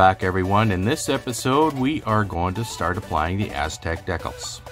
back, everyone. In this episode, we are going to start applying the Aztec decals.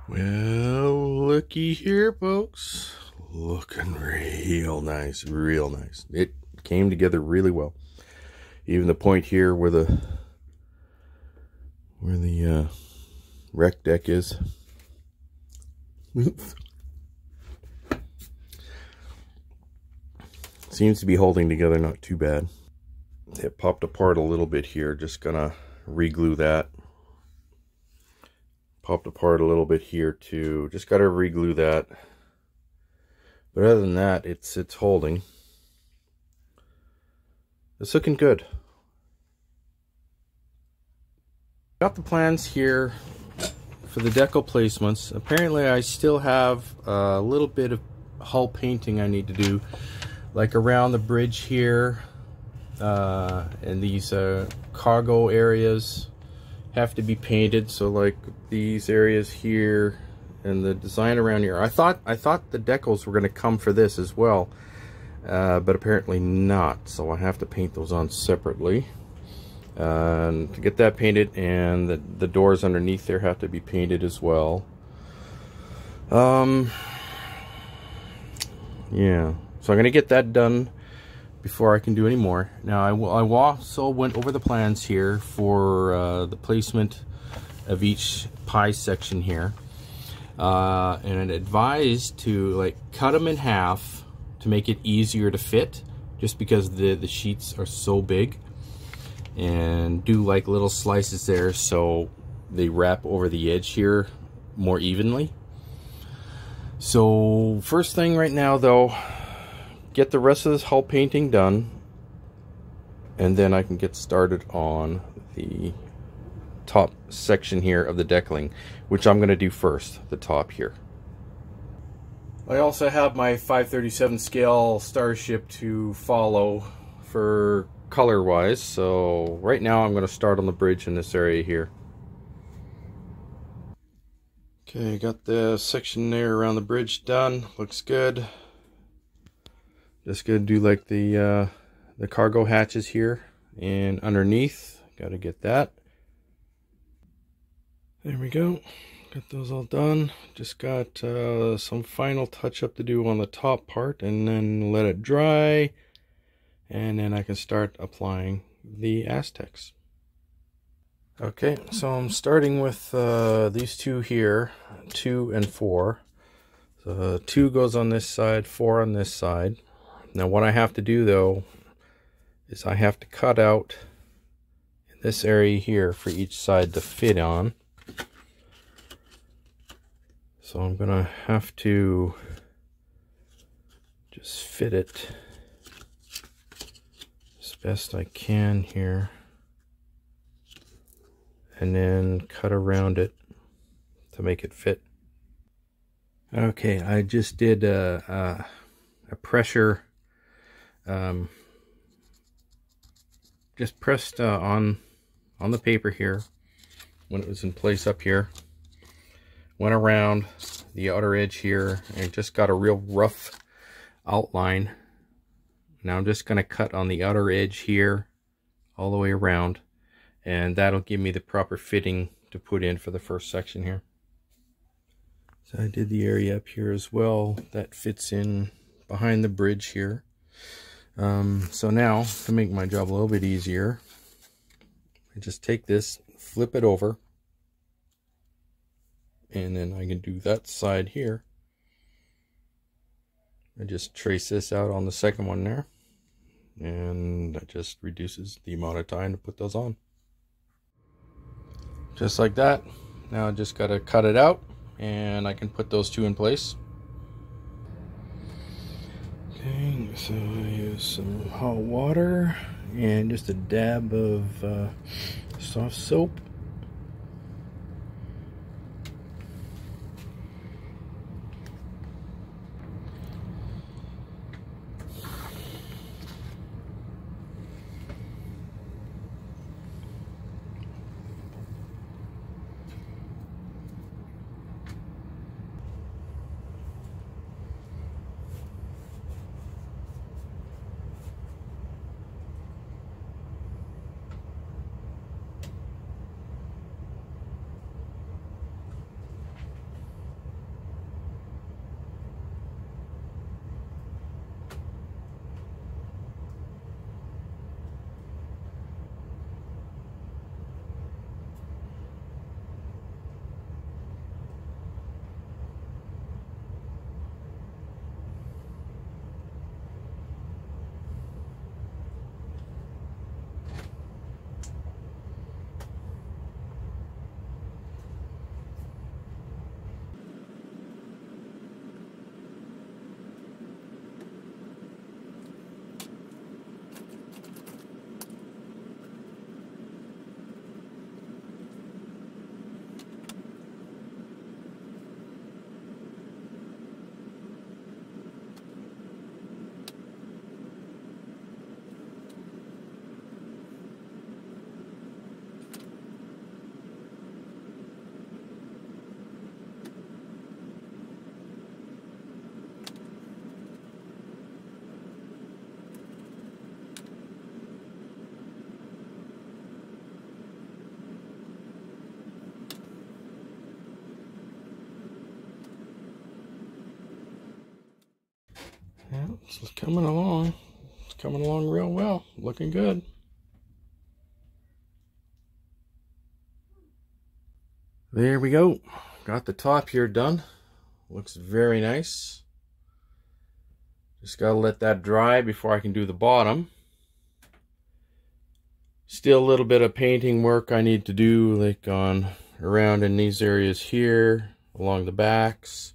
Well, looky here, folks. Looking real nice, real nice. It came together really well. Even the point here where the wreck deck is. Seems to be holding together not too bad. It popped apart a little bit here. Just gonna re-glue that. Popped apart a little bit here too. Just gotta re-glue that. But other than that, it's holding. It's looking good. Got the plans here for the decal placements. Apparently I still have a little bit of hull painting I need to do, like around the bridge here, and these cargo areas have to be painted. So like these areas here and the design around here, I thought the decals were going to come for this as well, but apparently not, so I have to paint those on separately to get that painted, and the doors underneath there have to be painted as well. Yeah, so I'm going to get that done before I can do any more. Now I also went over the plans here for the placement of each pie section here, and advised to like cut them in half to make it easier to fit, just because the sheets are so big, and do like little slices there so they wrap over the edge here more evenly. So first thing right now though, get the rest of this hull painting done, and then I can get started on the top section here of the deckling, which I'm going to do first, the top here. I also have my 537 scale Starship to follow for color wise, so right now I'm going to start on the bridge in this area here. Okay, got the section there around the bridge done, looks good. Just gonna do like the cargo hatches here and underneath. Got to get that. There we go. Got those all done. Just got some final touch up to do on the top part, and then let it dry, and then I can start applying the Aztecs. Okay, so I'm starting with these two here, 2 and 4. So 2 goes on this side, 4 on this side. Now what I have to do though is I have to cut out in this area here for each side to fit on. So I'm gonna have to just fit it as best I can here, and then cut around it to make it fit. Okay, I just did a pressure, just pressed on the paper here when it was in place up here. Went around the outer edge here and just got a real rough outline. Now I'm just going to cut on the outer edge here all the way around, and that'll give me the proper fitting to put in for the first section here. So I did the area up here as well that fits in behind the bridge here. So now, to make my job a little bit easier, I just take this, flip it over, and then I can do that side here. I just trace this out on the second one there, and that just reduces the amount of time to put those on. Just like that. Now I just got to cut it out, and I can put those 2 in place. Okay, so I use some hot water and just a dab of soft soap. it's coming along. It's coming along real well. Looking good. There we go. Got the top here done. Looks very nice. Just gotta let that dry before I can do the bottom. Still a little bit of painting work I need to do, like on around in these areas here, along the backs.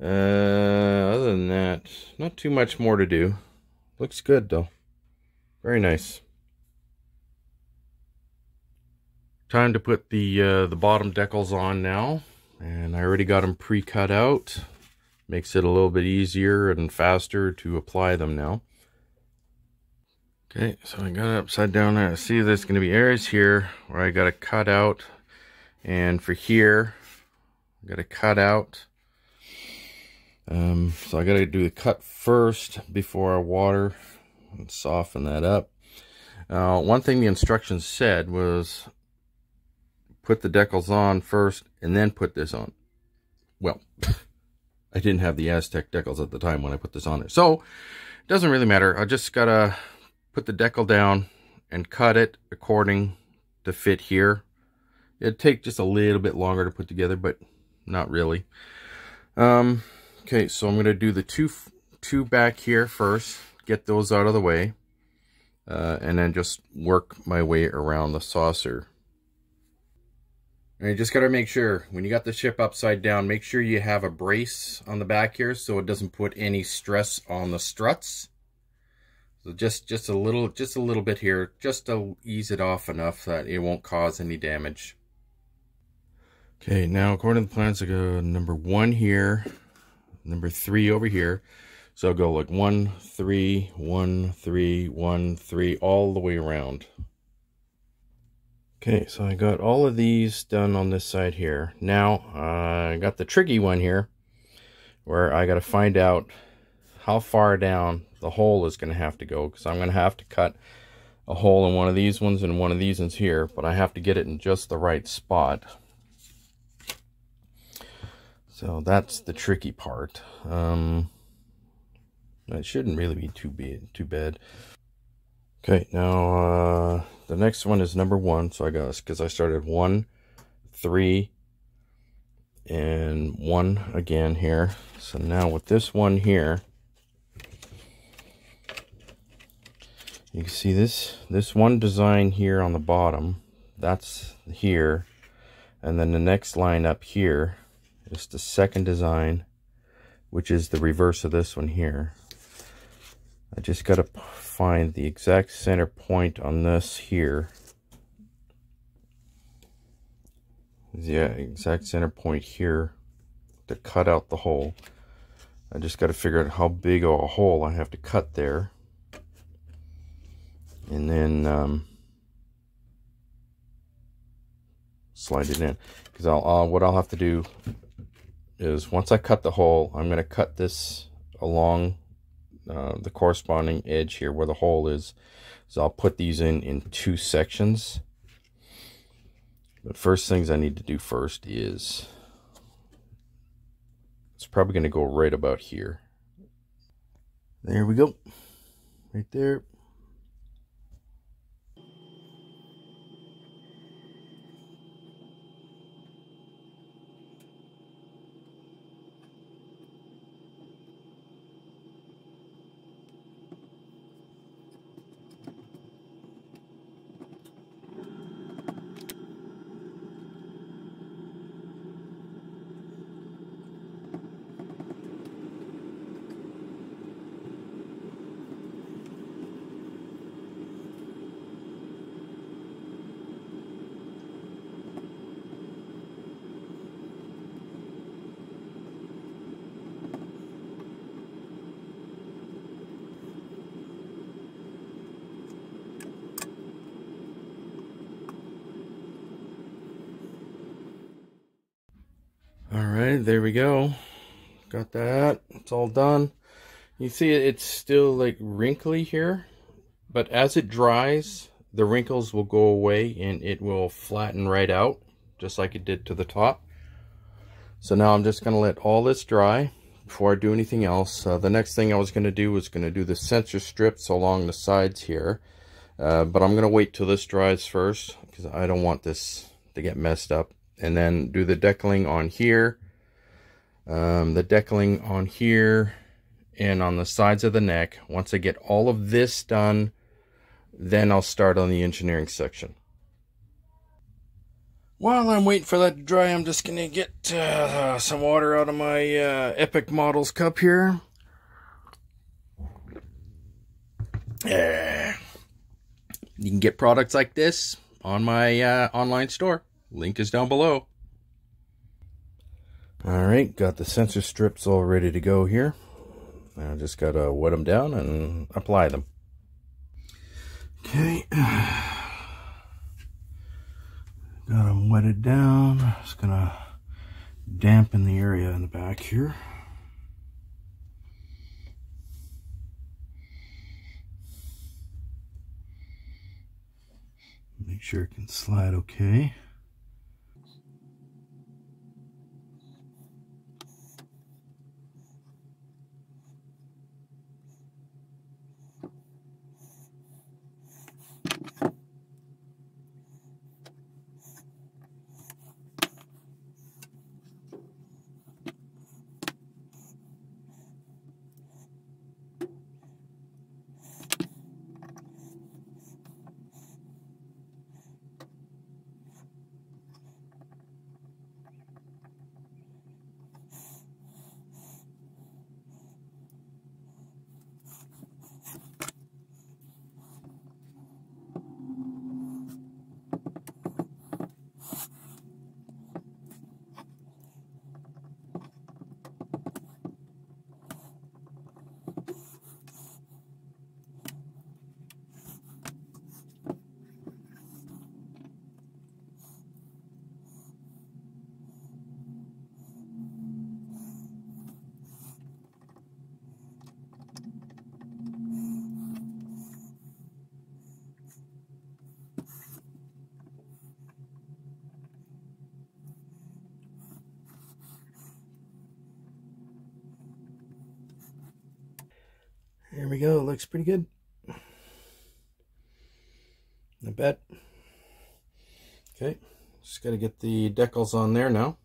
Other than that, not too much more to do. Looks good though. Very nice. Time to put the bottom decals on now, and I already got them pre-cut out. Makes it a little bit easier and faster to apply them now. Okay, so I got it upside down there. See, there's going to be areas here where I got to cut out, and for here, I got to cut out. So I got to do the cut first before I water and soften that up. One thing the instructions said was put the decals on first and then put this on. Well, I didn't have the Aztec decals at the time when I put this on there, so it doesn't really matter. I just gotta put the decal down and cut it according to fit here. It'd take just a little bit longer to put together, but not really. Okay, so I'm gonna do the two back here first, get those out of the way, and then just work my way around the saucer. And you just got to make sure, when you got the ship upside down, make sure you have a brace on the back here so it doesn't put any stress on the struts. So just a little bit here, just to ease it off enough that it won't cause any damage. Okay, now according to the plans, I go number 1 here, number 3 over here. So I'll go like 1, 3, 1, 3, 1, 3, all the way around. Okay, so I got all of these done on this side here. Now, I got the tricky one here, where I got to find out how far down the hole is going to have to go, because I'm going to have to cut a hole in one of these ones and one of these ones here, but I have to get it in just the right spot. So that's the tricky part. It shouldn't really be too bad. Okay, now the next one is number 1. So I got, because I started 1, 3, and 1 again here. So now with this one here, you can see this one design here on the bottom. That's here, and then the next line up here is the second design, which is the reverse of this one here. I just got to find the exact center point on this here. Yeah, exact center point here to cut out the hole. I just got to figure out how big of a hole I have to cut there. And then slide it in. Because what I'll have to do is, once I cut the hole, I'm going to cut this along the corresponding edge here where the hole is. So I'll put these in 2 sections. But first things I need to do first is, it's probably going to go right about here. There we go. Right there. Alright, there we go. Got that. It's all done. You see it's still like wrinkly here, but as it dries, the wrinkles will go away and it will flatten right out, just like it did to the top. So now I'm just going to let all this dry. before I do anything else. The next thing I was going to do was going to do the sensor strips along the sides here. But I'm going to wait till this dries first, because I don't want this to get messed up. And then do the decaling on here. The decaling on here and on the sides of the neck. Once I get all of this done, then I'll start on the engineering section. While I'm waiting for that to dry, I'm just going to get some water out of my epyc.models cup here. You can get products like this on my online store. Link is down below. Alright, got the sensor strips all ready to go here. Now I just got to wet them down and apply them. Okay. Got them wetted down. Just gonna dampen the area in the back here. Make sure it can slide okay. There we go, looks pretty good. I bet. Okay, just got to get the decals on there now.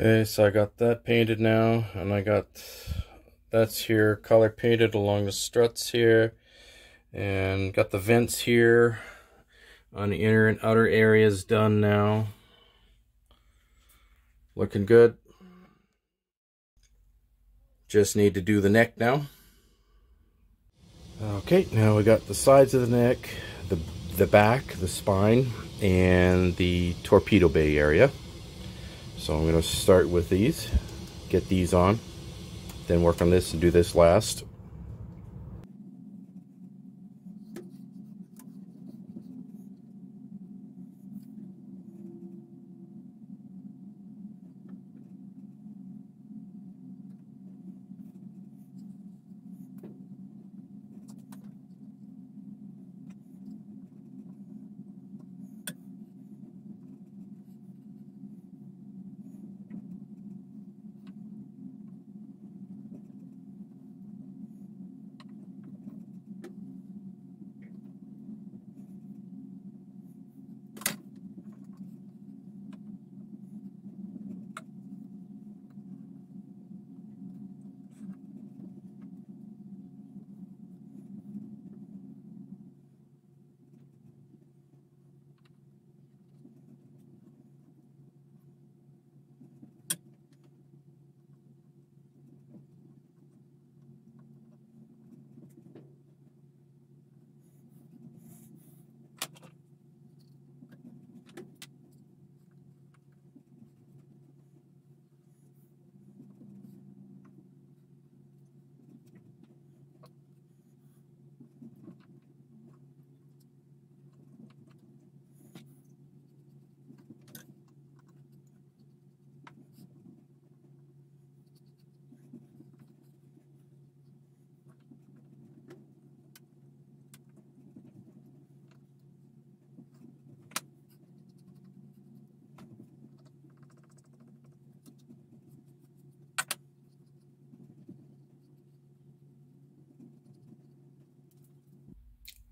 Okay, so I got that painted now, and I got that's here color painted along the struts here, and got the vents here on the inner and outer areas done now. Looking good. Just need to do the neck now. Okay, now we got the sides of the neck, the back, the spine, and the torpedo bay area. So I'm going to start with these, get these on, then work on this and do this last.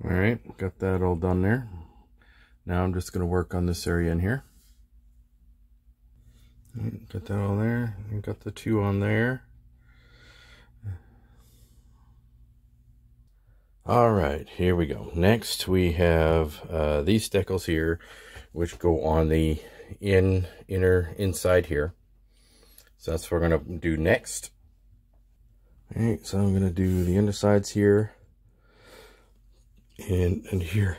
All right, got that all done there. Now I'm just going to work on this area in here. Got that all there. Got the two on there. All right, here we go. Next we have these decals here, which go on the inside here. So that's what we're gonna do next. All right, so I'm gonna do the undersides here and here.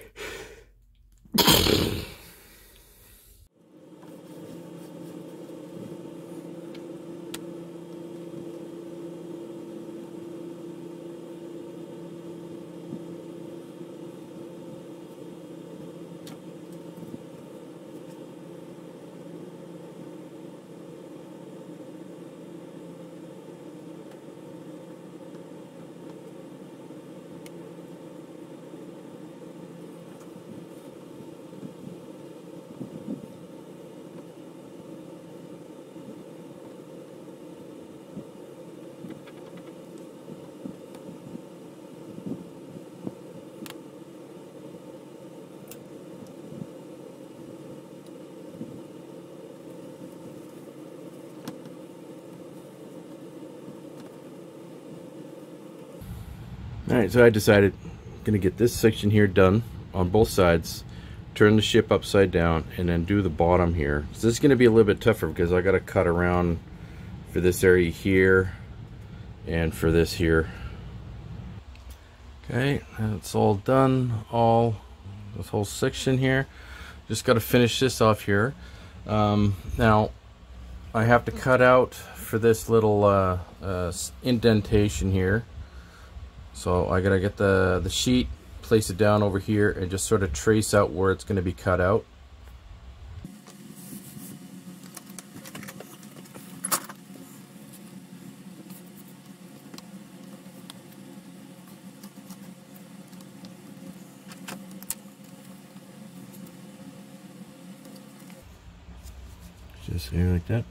Alright, so I decided I'm going to get this section here done on both sides, turn the ship upside down, and then do the bottom here. So this is going to be a little bit tougher because I got to cut around for this area here and for this here. Okay, that's all done, this whole section here. Just got to finish this off here. Now I have to cut out for this little indentation here. So I gotta get the sheet, place it down over here, and just sort of trace out where it's gonna be cut out. Just here like that.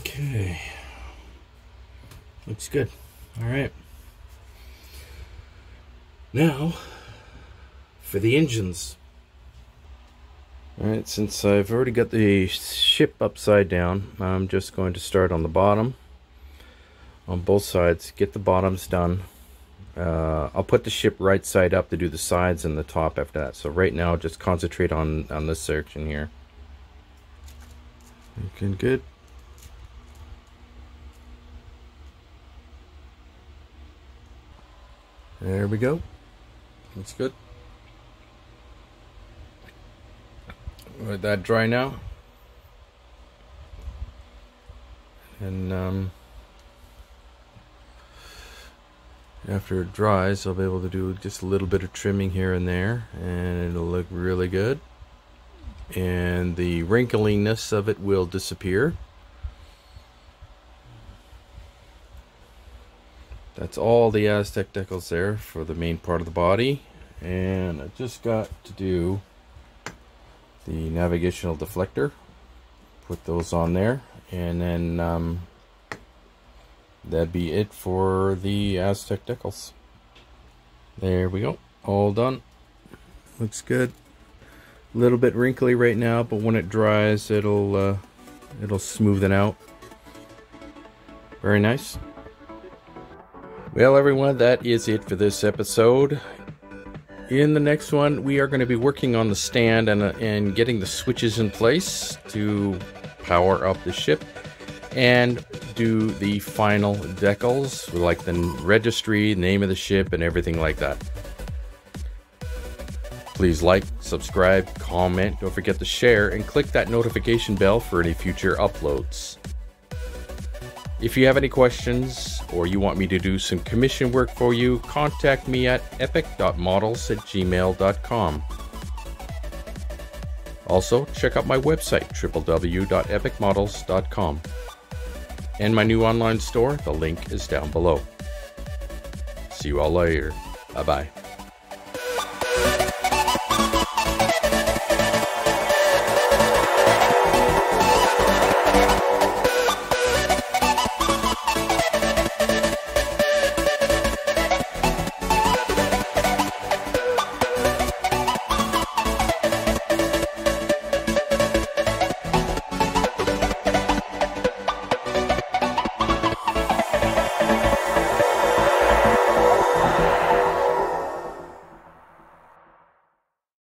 Okay, looks good. All right, now for the engines. All right, since I've already got the ship upside down, I'm just going to start on the bottom on both sides, get the bottoms done. I'll put the ship right side up to do the sides and the top after that. So right now just concentrate on this section here. Looking good. There we go. Looks good. Let that dry now. And after it dries, I'll be able to do just a little bit of trimming here and there, and it'll look really good. And the wrinkliness of it will disappear. That's all the Aztec decals there for the main part of the body. And I just got to do the navigational deflector. Put those on there. And then that'd be it for the Aztec decals. There we go. All done. Looks good. A little bit wrinkly right now, but when it dries, it'll smoothen out. Very nice. Well, everyone, that is it for this episode. In the next one, we are going to be working on the stand and getting the switches in place to power up the ship and do the final decals, like the registry, name of the ship, and everything like that. Please like, subscribe, comment, don't forget to share, and click that notification bell for any future uploads. If you have any questions or you want me to do some commission work for you, contact me at epyc.models@gmail.com. Also, check out my website, www.epyc.models.com. And my new online store, the link is down below. See you all later. Bye-bye.